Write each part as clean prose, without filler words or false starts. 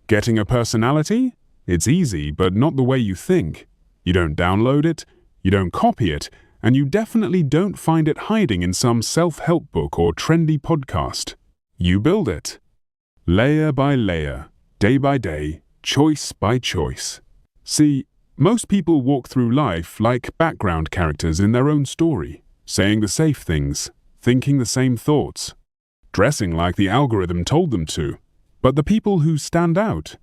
Getting a personality? It's easy, but not the way you think. You don't download it, you don't copy it, and you definitely don't find it hiding in some self-help book or trendy podcast. You build it. Layer by layer, day by day, choice by choice. See, most people walk through life like background characters in their own story, saying the safe things, thinking the same thoughts, dressing like the algorithm told them to. But the people who stand out,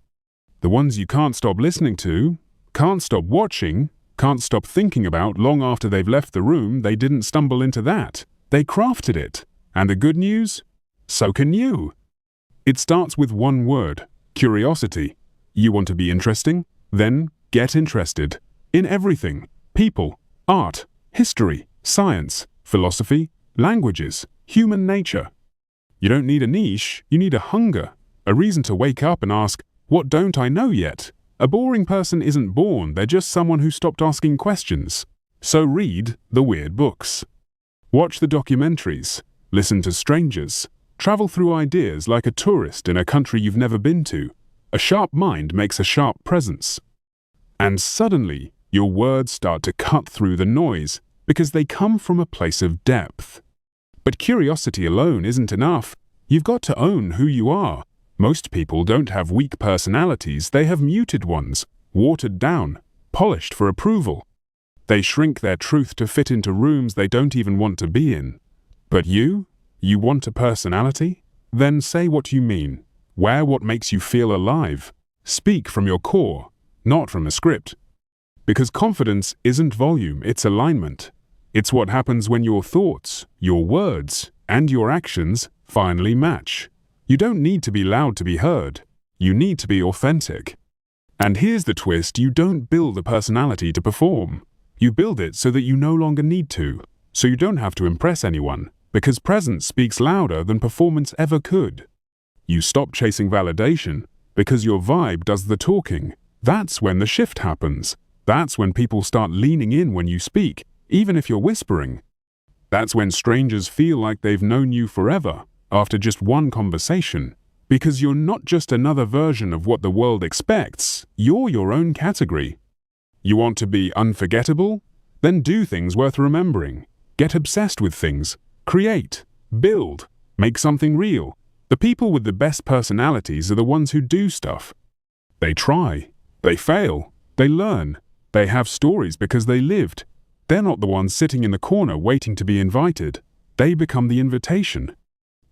the ones you can't stop listening to, can't stop watching, can't stop thinking about long after they've left the room, they didn't stumble into that. They crafted it. And the good news? So can you. It starts with one word: curiosity. You want to be interesting? Then get interested. In everything. People, art, history, science, philosophy, languages, human nature. You don't need a niche, you need a hunger. A reason to wake up and ask, what don't I know yet? A boring person isn't born, they're just someone who stopped asking questions. So read the weird books. Watch the documentaries. Listen to strangers. Travel through ideas like a tourist in a country you've never been to. A sharp mind makes a sharp presence. And suddenly, your words start to cut through the noise because they come from a place of depth. But curiosity alone isn't enough. You've got to own who you are. Most people don't have weak personalities, they have muted ones, watered down, polished for approval. They shrink their truth to fit into rooms they don't even want to be in. But you want a personality? Then say what you mean. Wear what makes you feel alive. Speak from your core, not from a script. Because confidence isn't volume, it's alignment. It's what happens when your thoughts, your words, and your actions finally match. You don't need to be loud to be heard. You need to be authentic. And here's the twist: you don't build a personality to perform. You build it so that you no longer need to. So you don't have to impress anyone, because presence speaks louder than performance ever could. You stop chasing validation, because your vibe does the talking. That's when the shift happens. That's when people start leaning in when you speak, even if you're whispering. That's when strangers feel like they've known you forever, after just one conversation, because you're not just another version of what the world expects, you're your own category. You want to be unforgettable? Then do things worth remembering. Get obsessed with things. Create. Build. Make something real. The people with the best personalities are the ones who do stuff. They try. They fail. They learn. They have stories because they lived. They're not the ones sitting in the corner waiting to be invited. They become the invitation.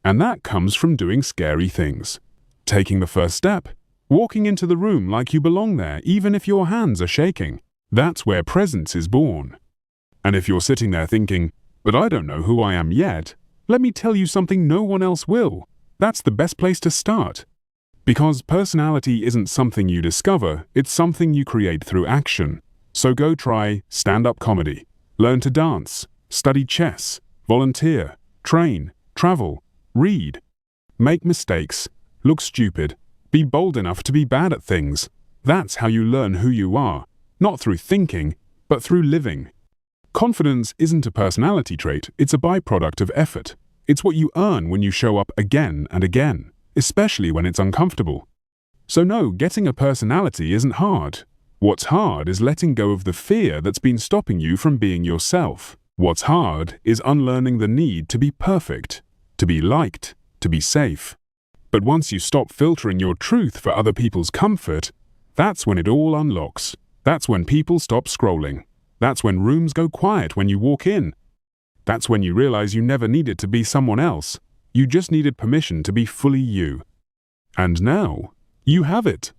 And that comes from doing scary things. Taking the first step. Walking into the room like you belong there, even if your hands are shaking. That's where presence is born. And if you're sitting there thinking, but I don't know who I am yet, let me tell you something no one else will. That's the best place to start. Because personality isn't something you discover, it's something you create through action. So go try stand-up comedy. Learn to dance. Study chess. Volunteer. Train. Travel. Read. Make mistakes. Look stupid. Be bold enough to be bad at things. That's how you learn who you are. Not through thinking, but through living. Confidence isn't a personality trait, it's a byproduct of effort. It's what you earn when you show up again and again, especially when it's uncomfortable. So no, getting a personality isn't hard. What's hard is letting go of the fear that's been stopping you from being yourself. What's hard is unlearning the need to be perfect, to be liked, to be safe. But once you stop filtering your truth for other people's comfort, that's when it all unlocks. That's when people stop scrolling. That's when rooms go quiet when you walk in. That's when you realize you never needed to be someone else. You just needed permission to be fully you. And now, you have it.